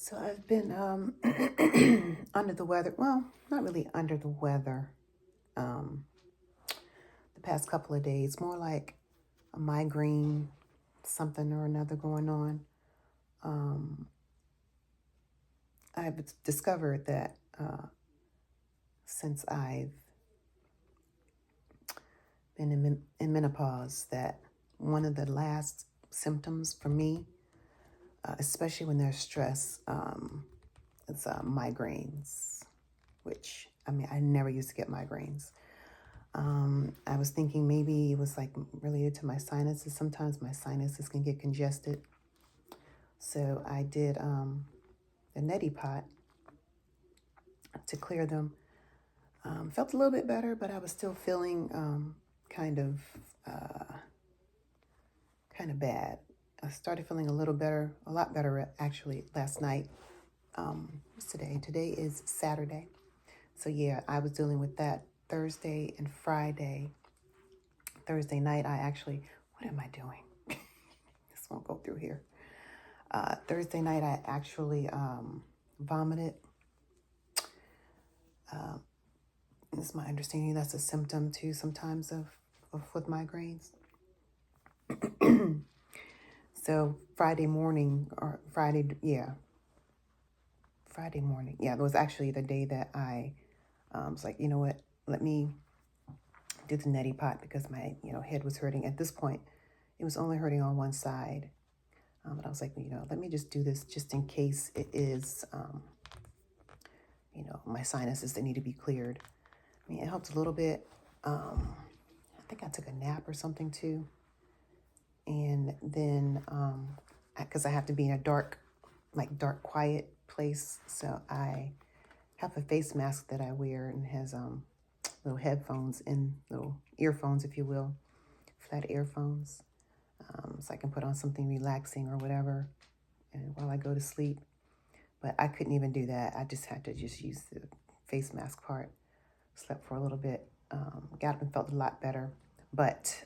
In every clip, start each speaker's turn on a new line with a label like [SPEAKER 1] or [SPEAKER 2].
[SPEAKER 1] So I've been under the weather. Well, not really under the weather. Um, the past couple of days, more like a migraine, something or another going on. Um, I've discovered that since I've been in menopause, that one of the last symptoms for me, especially when there's stress, it's migraines. Which I never used to get migraines. I was thinking maybe it was like related to my sinuses. Sometimes my sinuses can get congested. So I did the neti pot to clear them. Felt a little bit better, but I was still feeling kind of bad. I started feeling a little better, a lot better actually last night. What's today? Today is Saturday. So yeah, I was dealing with that Thursday and Friday. Thursday night, what am I doing? This won't go through here. Thursday night, I actually vomited. It's my understanding that's a symptom too sometimes of with migraines. So Friday morning, yeah, it was actually the day that I was like, you know what, let me do the neti pot because my head was hurting. At this point, it was only hurting on one side. But I was like, let me just do this just in case it is, my sinuses that need to be cleared. It helped a little bit. I think I took a nap or something too. And then, because I have to be in a dark, quiet place. So I have a face mask that I wear and has little headphones and little earphones, if you will, flat earphones. So I can put on something relaxing or whatever and while I go to sleep. But I couldn't even do that. I just had to use the face mask part. Slept for a little bit. Got up and felt a lot better. But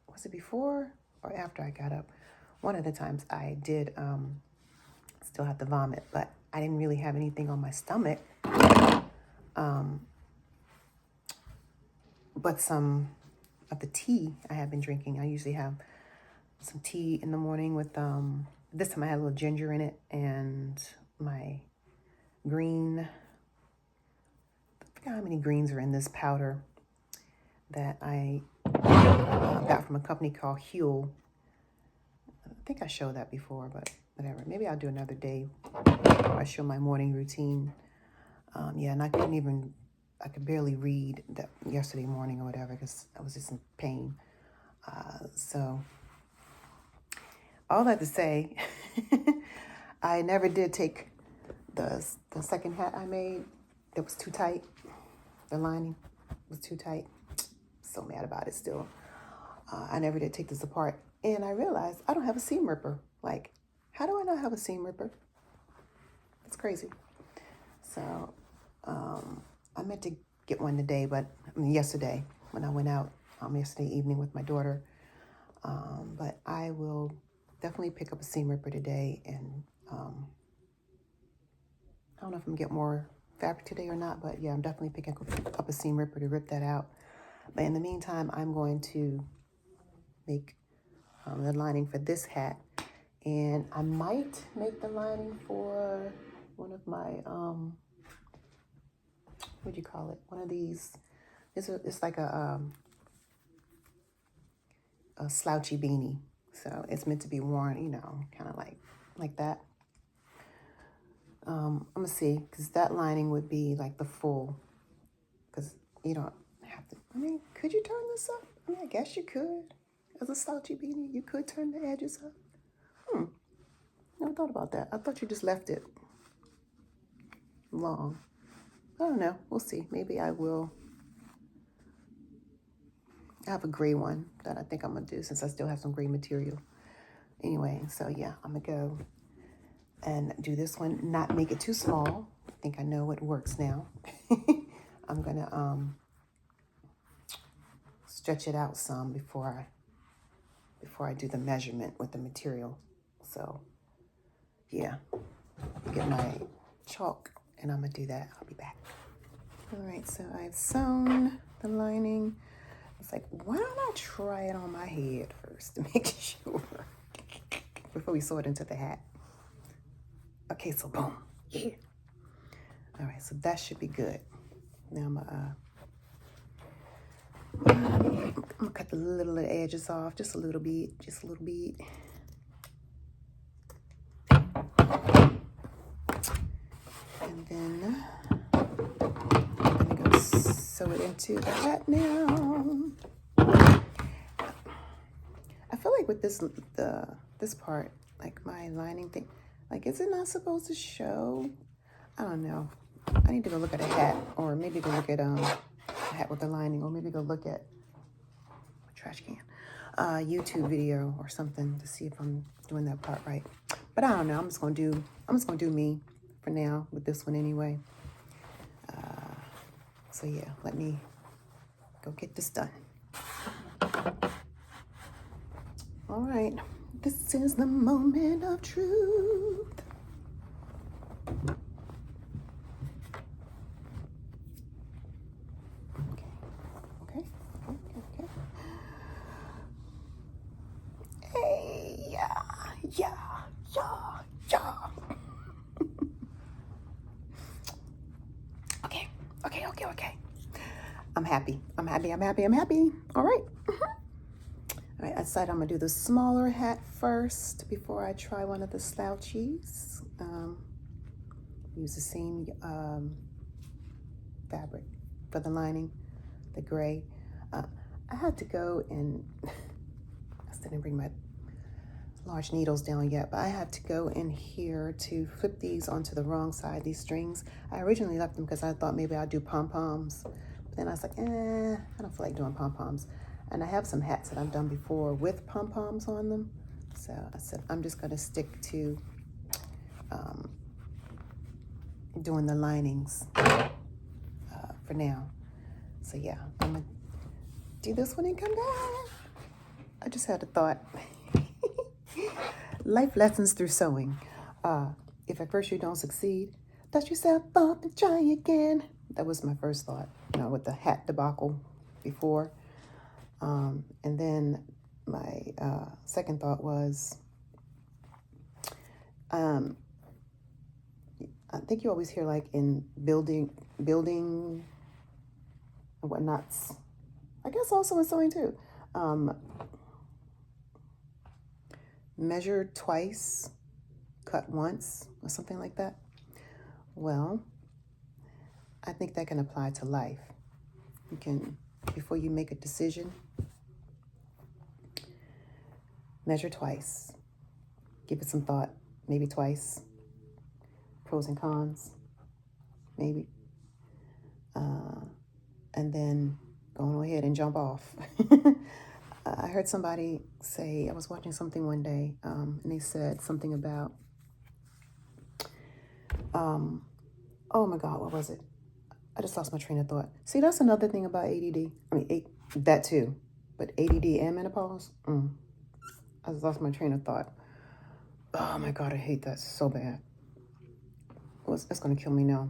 [SPEAKER 1] was it before or after I got up? One of the times I did still have to vomit, but I didn't really have anything on my stomach. But some of the tea I have been drinking. I usually have some tea in the morning with, this time I had a little ginger in it and my green, I forgot how many greens are in this powder that I got from a company called Huel. I think I showed that before, but whatever. Maybe I'll do another day where I show my morning routine. Yeah, and I could barely read that yesterday morning or whatever because I was just in pain. So all that to say, I never did take the second hat I made. It was too tight. The lining was too tight. So mad about it still. I never did take this apart. And I realized I don't have a seam ripper. Like, how do I not have a seam ripper? It's crazy. So I meant to get one today, but yesterday when I went out yesterday evening with my daughter. But I will definitely pick up a seam ripper today. And I don't know if I'm going to get more fabric today or not, but yeah, I'm definitely picking up a seam ripper to rip that out. But in the meantime, I'm going to make the lining for this hat. And I might make the lining for one of my, what do you call it? One of these, it's like a slouchy beanie. So it's meant to be worn, kind of like that. I'm going to see, because that lining would be like the full, because you don't have to, could you turn this up? I guess you could. As a slouchy beanie, you could turn the edges up. Never thought about that. I thought you just left it long. I don't know. We'll see. Maybe I will. I have a gray one that I think I'm going to do since I still have some gray material. Anyway, so yeah, I'm going to go and do this one. Not make it too small. I think I know what works now. I'm going to stretch it out some before I do the measurement with the material. So yeah, get my chalk and I'm gonna do that. I'll be back. All right, so I've sewn the lining. It's like, why don't I try it on my head first to make sure before we sew it into the hat. Okay, so boom, yeah. All right, so that should be good. Now I'm gonna cut the little edges off, just a little bit, just a little bit. And then I'm gonna go sew it into the hat now. I feel like with this part, like my lining thing, like is it not supposed to show? I don't know. I need to go look at a hat, or maybe go look at a hat with the lining, or maybe go look at a trash can, YouTube video or something to see if I'm doing that part right. But I don't know. I'm just gonna do me for now with this one anyway. So yeah, let me go get this done. All right, this is the moment of truth. Okay. Hey, yeah. Okay. I'm happy. All right. All right, I decided I'm gonna do the smaller hat first before I try one of the slouchies. Use the same fabric for the lining, the gray. I had to go and, I still didn't bring my large needles down yet, but I had to go in here to flip these onto the wrong side, these strings. I originally left them because I thought maybe I'd do pom-poms. But then I was like, I don't feel like doing pom-poms. And I have some hats that I've done before with pom-poms on them. So I said, I'm just gonna stick to doing the linings for now. So yeah, I'm gonna do this one and come back. I just had a thought. Life lessons through sewing. If at first you don't succeed, dust yourself up and try again. That was my first thought, with the hat debacle before. And then my second thought was, I think you always hear like in building and whatnots. I guess also in sewing too. Measure twice, cut once, or something like that. Well, I think that can apply to life. You can, before you make a decision, measure twice. Give it some thought, maybe twice. Pros and cons, maybe. And then go on ahead and jump off. I heard somebody say, I was watching something one day, and they said something about, oh my God, what was it? I just lost my train of thought. See, that's another thing about ADD. I mean, that too, but ADD and menopause, I just lost my train of thought. Oh my God, I hate that so bad. Well, it's gonna kill me now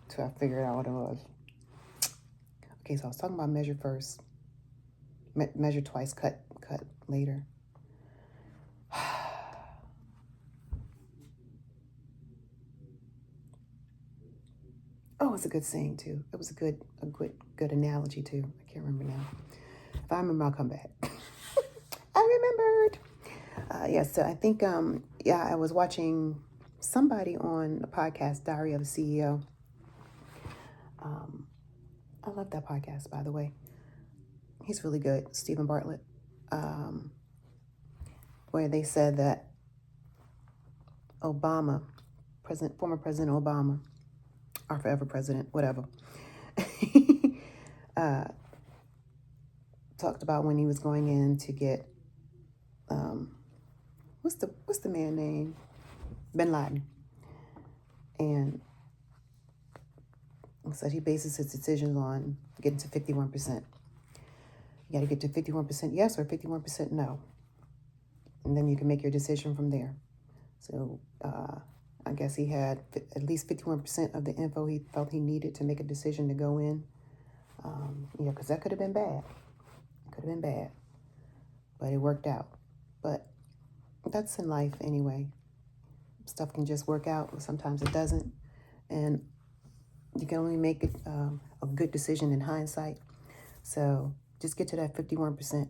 [SPEAKER 1] until I figure out what it was. Okay, so I was talking about measure first. Measure twice, cut later. Oh, it's a good saying too. It was a good analogy too. I can't remember now. If I remember, I'll come back. I remembered. Yes, so I think I was watching somebody on a podcast, Diary of a CEO. I love that podcast, by the way. He's really good, Stephen Bartlett, where they said that Obama, former President Obama, our forever president, whatever, talked about when he was going in to get, what's the man name? Bin Laden. And said he bases his decisions on getting to 51%. You got to get to 51% yes or 51% no. And then you can make your decision from there. So I guess he had at least 51% of the info he felt he needed to make a decision to go in. Yeah, because that could have been bad. It could have been bad. But it worked out. But that's in life anyway. Stuff can just work out, but sometimes it doesn't. And you can only make it a good decision in hindsight. So just get to that 51%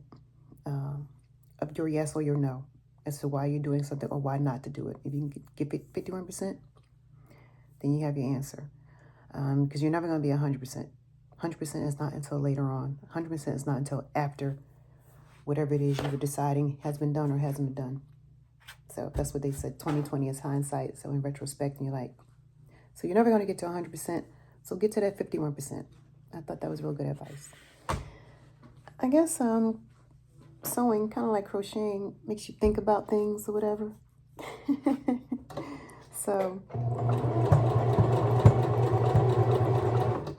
[SPEAKER 1] of your yes or your no as to why you're doing something or why not to do it. If you can get 51%, then you have your answer. Because you're never going to be 100%. 100% is not until later on. 100% is not until after whatever it is you were deciding has been done or hasn't been done. So that's what they said. 2020 is hindsight. So in retrospect, and you're like, so you're never going to get to 100%. So get to that 51%. I thought that was real good advice. I guess sewing, kind of like crocheting, makes you think about things or whatever. So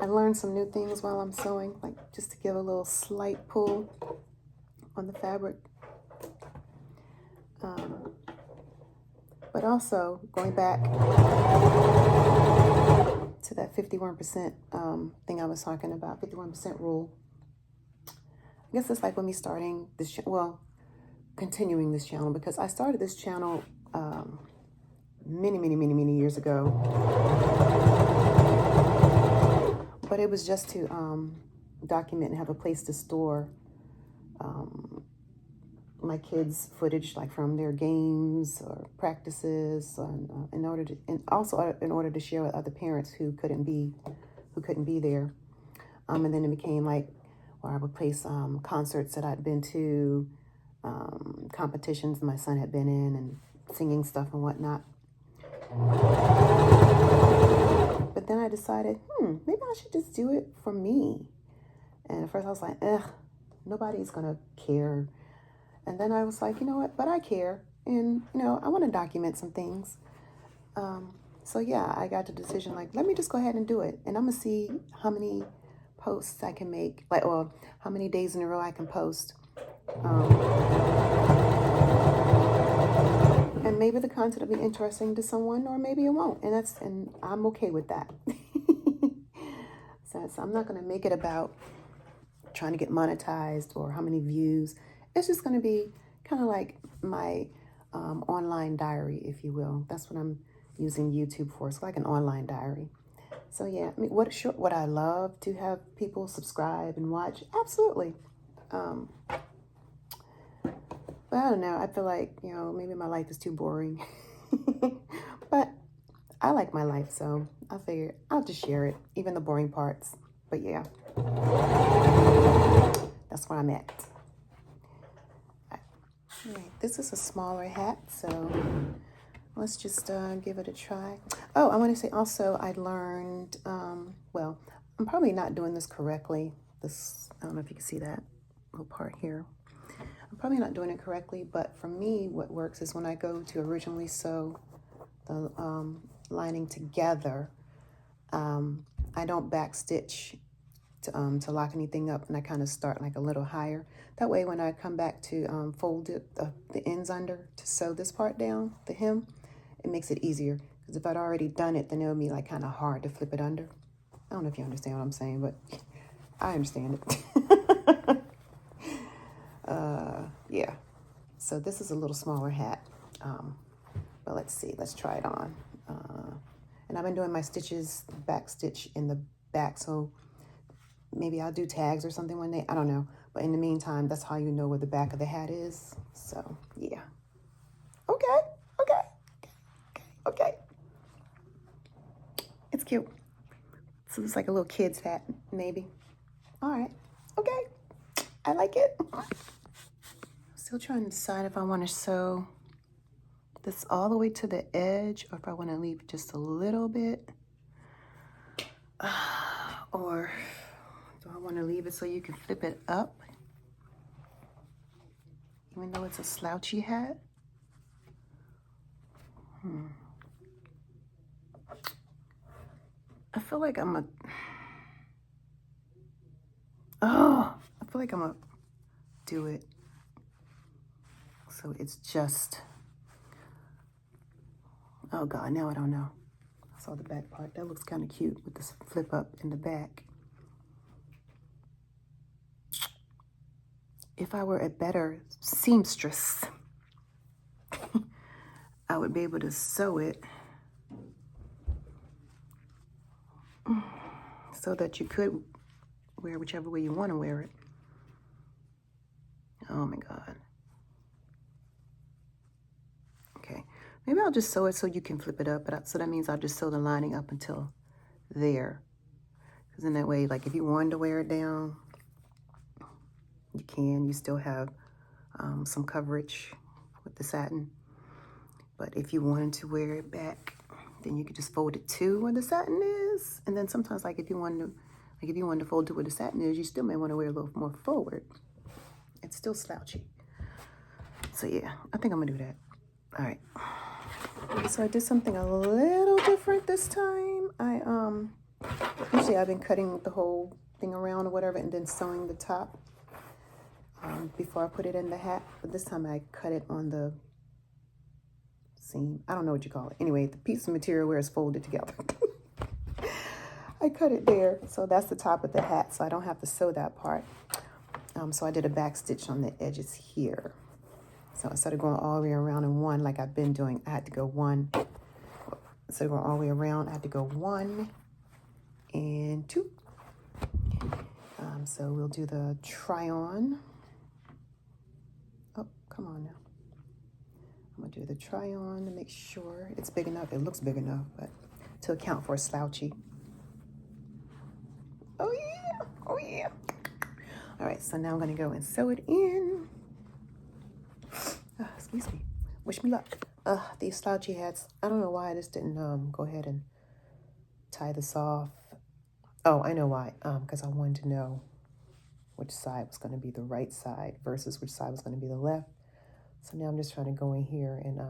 [SPEAKER 1] I learned some new things while I'm sewing, like just to give a little slight pull on the fabric. But also, going back to that 51% thing I was talking about, 51% rule. I guess it's like when me starting this, continuing this channel, because I started this channel many years ago. But it was just to document and have a place to store my kids' footage, like from their games or practices, in order to share with other parents who couldn't be there. And then it became like where I would place concerts that I'd been to, competitions my son had been in, and singing stuff and whatnot. But then I decided, maybe I should just do it for me. And at first I was like, nobody's gonna care. And then I was like, you know what, but I care. And, I want to document some things. So yeah, I got the decision, like, let me just go ahead and do it. And I'm going to see how many posts I can make, or how many days in a row I can post. And maybe the content will be interesting to someone, or maybe it won't. And I'm okay with that. So I'm not going to make it about trying to get monetized or how many views. It's just going to be kind of like my online diary, if you will. That's what I'm using YouTube for. It's like an online diary. So yeah, I mean, would I love to have people subscribe and watch? Absolutely. But I don't know. I feel like, maybe my life is too boring. But I like my life, so I figured I'll just share it, even the boring parts. But yeah, that's where I'm at. Right, this is a smaller hat, so let's just give it a try. Oh, I want to say also I learned, I'm probably not doing this correctly. I don't know if you can see that little part here. I'm probably not doing it correctly, but for me, what works is when I go to originally sew the lining together, I don't backstitch to lock anything up, and I kind of start like a little higher. That way when I come back to fold it, the ends under to sew this part down, the hem, it makes it easier. Because if I'd already done it, then it would be like kind of hard to flip it under. I don't know if you understand what I'm saying, but I understand it. Yeah. So this is a little smaller hat. But let's see, let's try it on. And I've been doing my stitches, back stitch in the back, so maybe I'll do tags or something one day. I don't know. But in the meantime, that's how you know where the back of the hat is. So, yeah. Okay. It's cute. So it's like a little kid's hat, maybe. All right. Okay. I like it. Still trying to decide if I want to sew this all the way to the edge, or if I want to leave just a little bit. Or do I want to leave it so you can flip it up? Even though it's a slouchy hat? I feel like I'm gonna do it so it's just Oh God, now I don't know. I saw the back part. That looks kind of cute with this flip up in the back. If I were a better seamstress, I would be able to sew it so that you could wear whichever way you want to wear it. Oh my God. Okay, maybe I'll just sew it so you can flip it up. So that means I'll just sew the lining up until there. Because in that way, like if you wanted to wear it down, you can. You still have some coverage with the satin. But if you wanted to wear it back, then you could just fold it to where the satin is. And then sometimes, like if you wanted to fold it where the satin is, you still may want to wear a little more forward. It's still slouchy. So yeah, I think I'm gonna do that. All right. So I did something a little different this time. Usually I've been cutting the whole thing around or whatever and then sewing the top before I put it in the hat. But this time I cut it on the seam. I don't know what you call it. Anyway, the piece of material where it's folded together. I cut it there. So that's the top of the hat. So I don't have to sew that part. So I did a back stitch on the edges here. So instead of going all the way around in one like I've been doing, I had to go one. Instead of going all the way around, I had to go 1 and 2. So we'll do the try on. Oh, come on now. I'm gonna do the try on to make sure it's big enough. It looks big enough, but to account for a slouchy. Oh yeah, oh yeah. All right, so now I'm gonna go and sew it in. Excuse me. Wish me luck. These slouchy hats. I don't know why I just didn't go ahead and tie this off. Oh, I know why. Because I wanted to know which side was going to be the right side versus which side was going to be the left. So now I'm just trying to go in here and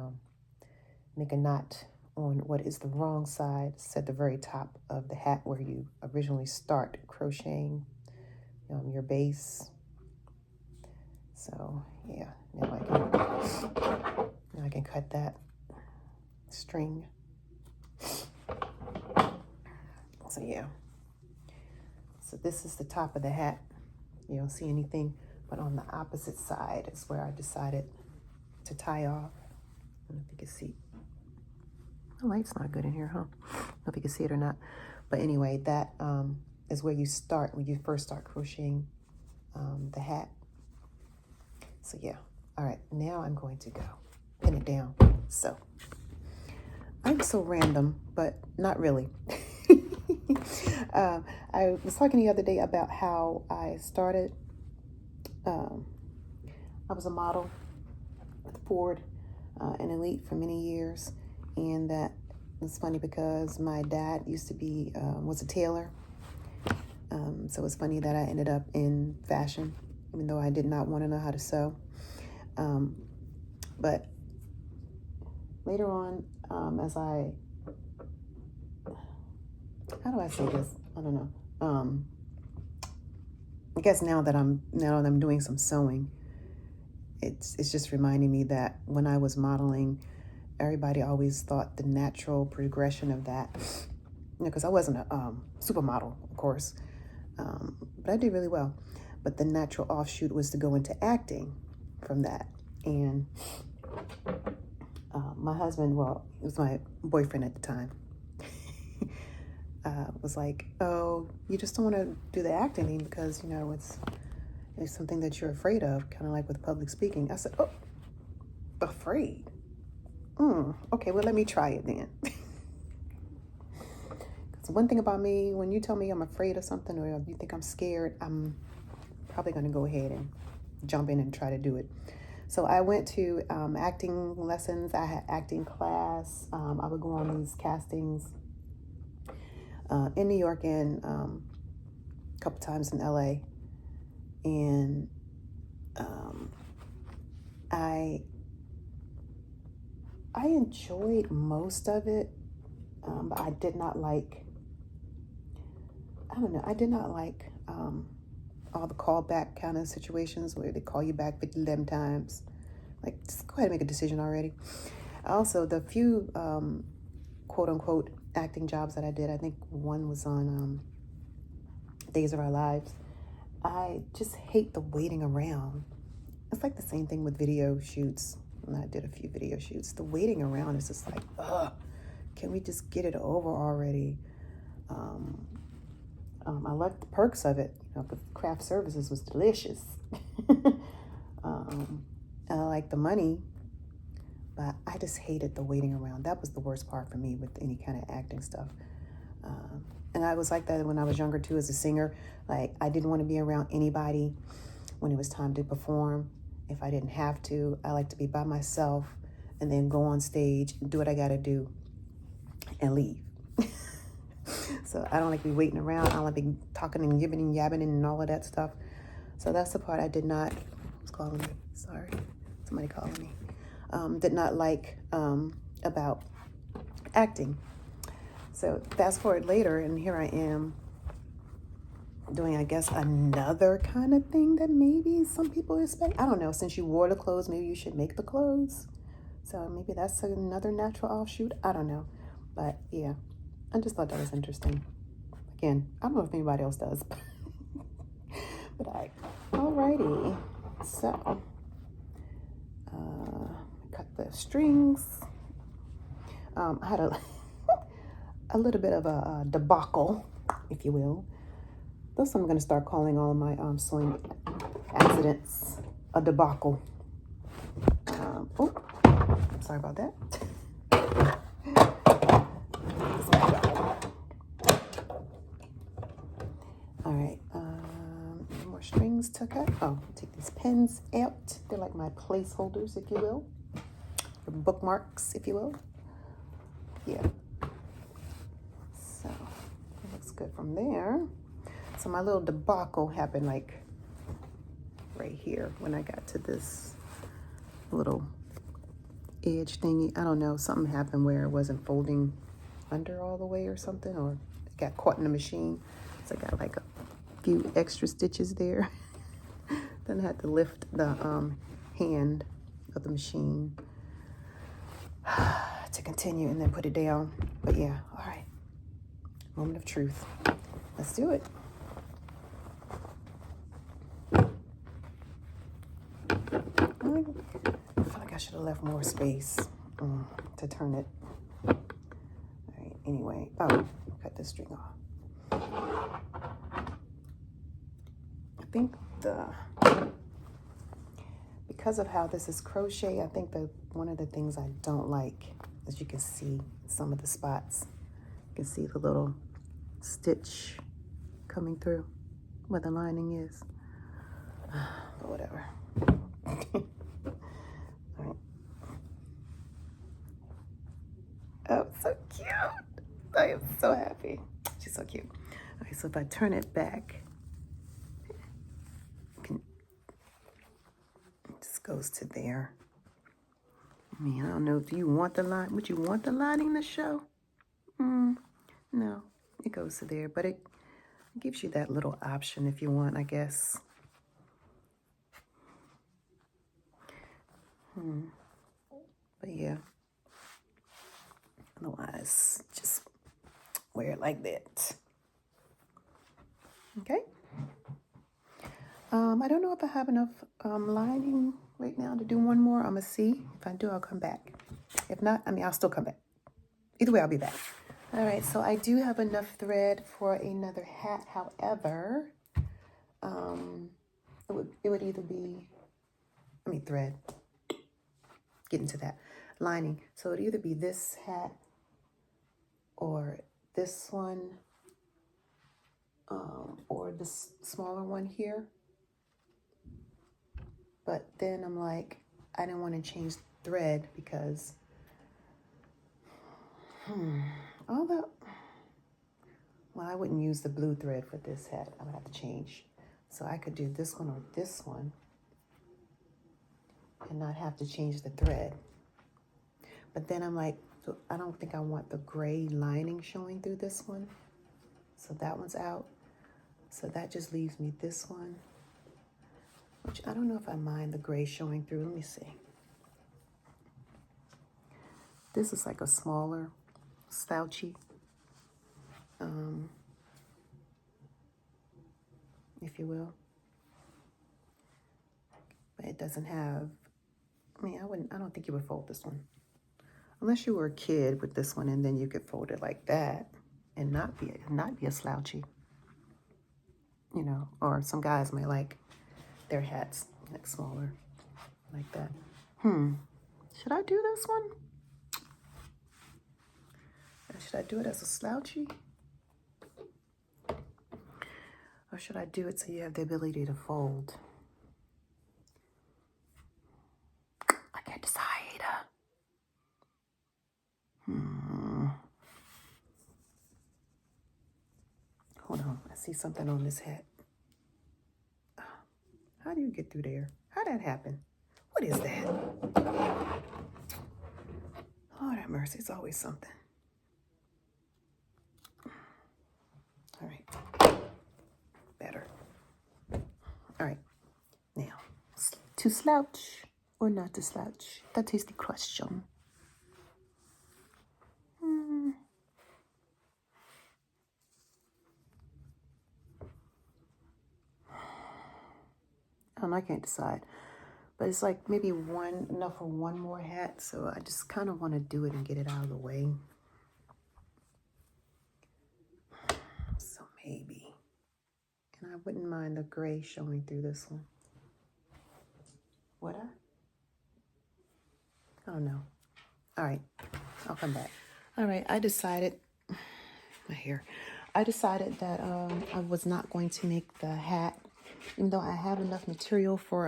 [SPEAKER 1] make a knot on what is the wrong side. It's at the very top of the hat where you originally start crocheting your base. So yeah, now I can cut that string. So yeah. So this is the top of the hat. You don't see anything, but on the opposite side is where I decided to tie off. I don't know if you can see. The light's not good in here, huh? I don't know if you can see it or not. But anyway, that is where you start, when you first start crocheting the hat. So yeah. All right, now I'm going to go pin it down. So I'm so random, but not really. I was talking the other day about how I started. I was a model with Ford and Elite for many years, and that it's funny because my dad used to be was a tailor. So it's funny that I ended up in fashion, even though I did not want to know how to sew. But later on, as how do I say this? I don't know. I guess now that I'm doing some sewing, it's just reminding me that when I was modeling, everybody always thought the natural progression of that, because I wasn't a supermodel, of course, but I did really well. But the natural offshoot was to go into acting from that. And my husband, well, it was my boyfriend at the time, was like, oh, you just don't want to do the acting thing because, it's something that you're afraid of, kind of like with public speaking. I said, oh, afraid? Okay, well, let me try it then. Because one thing about me, when you tell me I'm afraid of something or you think I'm scared, I'm probably going to go ahead and jump in and try to do it. So I went to acting lessons. I had acting class. I would go on these castings in New York and a couple times in LA. And I enjoyed most of it, but I did not like, I did not like all the callback kind of situations where they call you back 11 times. Like, just go ahead and make a decision already. Also, the few quote unquote acting jobs that I did. I think one was on Days of Our Lives. I just hate the waiting around. It's like the same thing with video shoots. And I did a few video shoots. The waiting around is just like, ugh, can we just get it over already? I like the perks of it. You know, the craft services was delicious. I like the money, but I just hated the waiting around. That was the worst part for me with any kind of acting stuff. And I was like that when I was younger too, as a singer. Like, I didn't want to be around anybody when it was time to perform. If I didn't have to, I like to be by myself and then go on stage and do what I got to do and leave. So I don't like to be waiting around. I don't like to be talking and giving and yabbing and all of that stuff. So that's the part I did not, who's calling me? Sorry, somebody calling me. Did not like about acting. So fast forward later, and here I am doing, I guess, another kind of thing that maybe some people expect. I don't know. Since you wore the clothes, maybe you should make the clothes. So maybe that's another natural offshoot. I don't know. But yeah, I just thought that was interesting. Again, I don't know if anybody else does. But alrighty. So, cut the strings. I had a little bit of a debacle, if you will. That's what I'm going to start calling all of my sewing accidents a debacle. Oh, sorry about that. All right, more strings to cut. Oh, take these pins out. They're like my placeholders, if you will, or bookmarks, if you will. Yeah. So it looks good from there. So my little debacle happened like right here when I got to this little edge thingy. I don't know, something happened where it wasn't folding under all the way or something, or it got caught in the machine. So I got like a few extra stitches there. Then I had to lift the hand of the machine to continue and then put it down. But yeah, all right. Moment of truth. Let's do it. I feel like I should have left more space to turn it. All right, anyway. Oh, cut this string off. I think because of how this is crochet, I think one of the things I don't like is you can see some of the spots. You can see the little stitch coming through where the lining is. But whatever. All right. Oh, so cute. I am so happy. She's so cute. All right, so if I turn it back, it just goes to there. I mean, I don't know. Do you want the line? Would you want the lining to show? No, it goes to there, but it gives you that little option if you want, I guess. But yeah, otherwise, just wear it like that. Okay. I don't know if I have enough lining right now to do one more. I'm gonna see. If I do, I'll come back. If not, I mean, I'll still come back. Either way, I'll be back. All right, so I do have enough thread for another hat. However, it would either be, thread. Get into that lining. So it'd either be this hat or this one, or this smaller one here. But then I'm like, I didn't want to change thread because well, I wouldn't use the blue thread for this hat. I would have to change. So I could do this one or this one and not have to change the thread. But then I'm like, I don't think I want the gray lining showing through this one. So that one's out. So that just leaves me this one, which I don't know if I mind the gray showing through. Let me see. This is like a smaller slouchy, if you will. But it doesn't have, I mean, I don't think you would fold this one. Unless you were a kid with this one, and then you could fold it like that and not be a slouchy. You know, or some guys might like their hats like smaller, like that. Should I do this one? Or should I do it as a slouchy? Or should I do it so you have the ability to fold? I can't decide. Hold on, I see something on this hat. How do you get through there? How'd that happen? What is that? Lord have mercy, it's always something. All right, better. All right, now, to slouch or not to slouch? That is the question. I can't decide, but it's like maybe enough for one more hat, so I just kind of want to do it and get it out of the way. So maybe, and I wouldn't mind the gray showing through this one. Would I don't know. All right, I'll come back. All right, I decided that I was not going to make the hat. Even though I have enough material for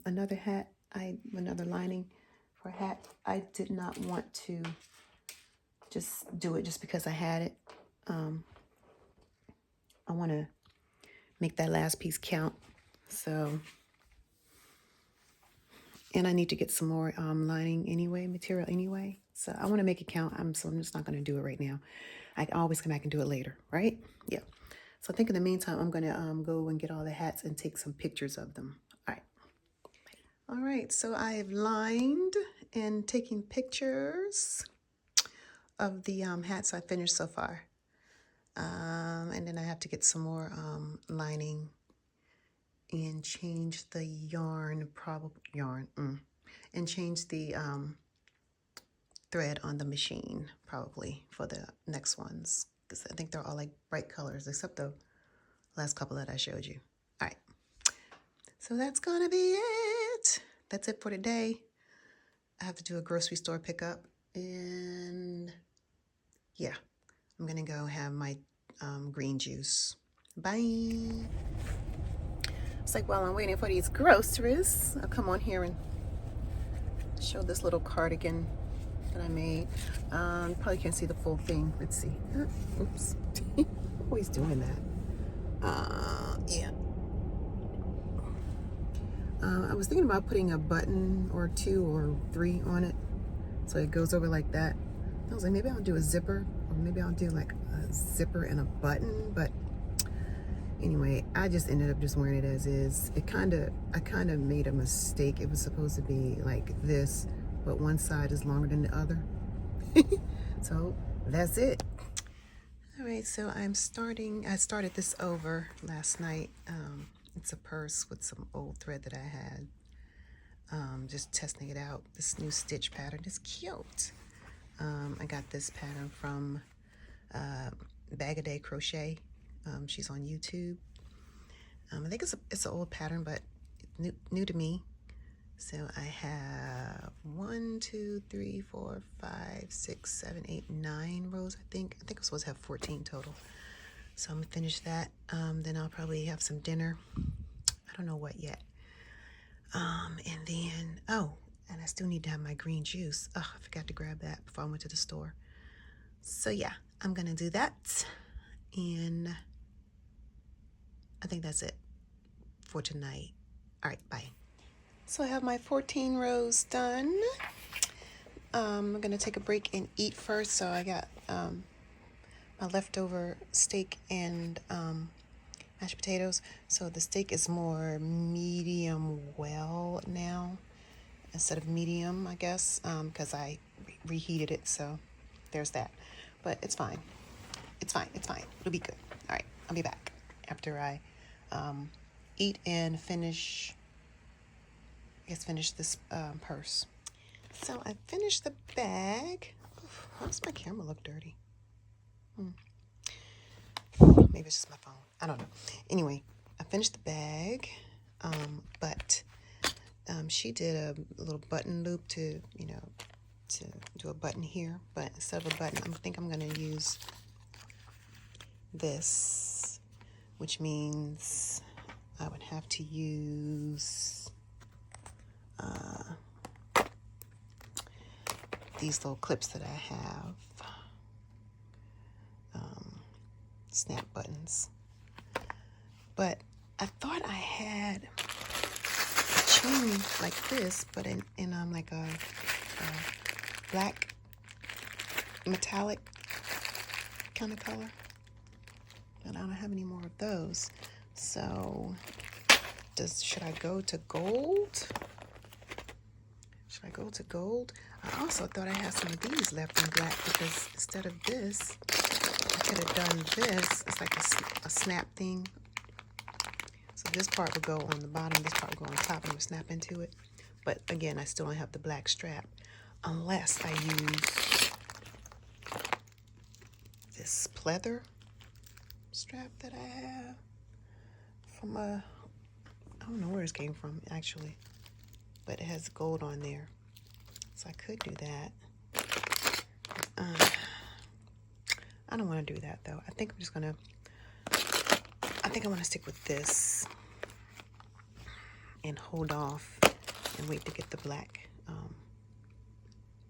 [SPEAKER 1] another hat, another lining for a hat, I did not want to just do it just because I had it. I want to make that last piece count. So, and I need to get some more lining anyway, material anyway. So I want to make it count. So I'm just not going to do it right now. I can always come back and do it later, right? Yeah. So I think in the meantime, I'm going to go and get all the hats and take some pictures of them. All right. All right, so I've lined and taken pictures of the hats I finished so far. And then I have to get some more lining and change the yarn, and change the thread on the machine probably for the next ones. Because I think they're all like bright colors, except the last couple that I showed you. All right. So that's going to be it. That's it for today. I have to do a grocery store pickup. And yeah, I'm going to go have my green juice. Bye. It's like while I'm waiting for these groceries, I'll come on here and show this little cardigan that I made. You probably can't see the full thing. Let's see. Oops. Always doing that. Yeah. I was thinking about putting a button or 2 or 3 on it, so it goes over like that. I was like, maybe I'll do a zipper, or maybe I'll do like a zipper and a button. But anyway, I just ended up just wearing it as is. I kind of made a mistake. It was supposed to be like this, but one side is longer than the other. So that's it. All right, so I started this over last night. It's a purse with some old thread that I had. Just testing it out. This new stitch pattern is cute. I got this pattern from Bag a Day Crochet. She's on YouTube. I think it's an old pattern, but new to me. So I have 1, 2, 3, 4, 5, 6, 7, 8, 9 rows. I think I'm supposed to have 14 total. So I'm gonna finish that. Then I'll probably have some dinner. I don't know what yet. And then and I still need to have my green juice. Oh, I forgot to grab that before I went to the store. So yeah, I'm gonna do that, and I think that's it for tonight. All right, bye. So I have my 14 rows done. I'm gonna take a break and eat first. So I got my leftover steak and mashed potatoes. So the steak is more medium well now instead of medium, I guess, because I reheated it. So there's that. but it's fine. It's fine. It's fine. It'll be good. All right, I'll be back after I eat and finish. I guess finish this purse. So I finished the bag. Oof, why does my camera look dirty? Maybe it's just my phone. I don't know. Anyway, I finished the bag, but she did a little button loop to, to do a button here. But instead of a button, I think I'm going to use this, which means I would have to use these little clips that I have, snap buttons. But I thought I had a chain like this, but in like a black metallic kind of color. But I don't have any more of those. So should I go to gold? Should I go to gold? I also thought I had some of these left in black, because instead of this, I could have done this. It's like a snap thing. So this part would go on the bottom, this part would go on top, and would snap into it. But again, I still don't have the black strap, unless I use this pleather strap that I have from I don't know where this came from actually, but it has gold on there, so I could do that. I don't want to do that though. I think I want to stick with this and hold off and wait to get the black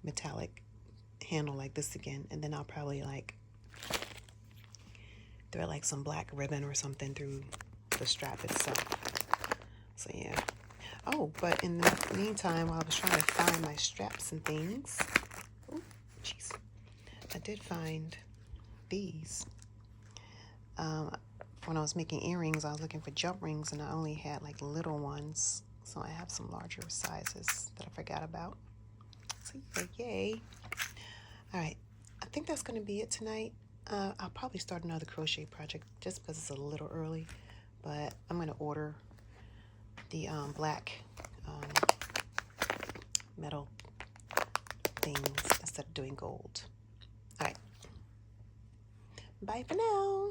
[SPEAKER 1] metallic handle like this again, and then I'll probably like thread like some black ribbon or something through the strap itself. So yeah. Oh, but in the meantime, while I was trying to find my straps and things, oh jeez, I did find these. When I was making earrings, I was looking for jump rings, and I only had like little ones, so I have some larger sizes that I forgot about. So yay. All right, I think that's going to be it tonight. I'll probably start another crochet project just because it's a little early, but I'm going to order the black metal things instead of doing gold. All right, bye for now.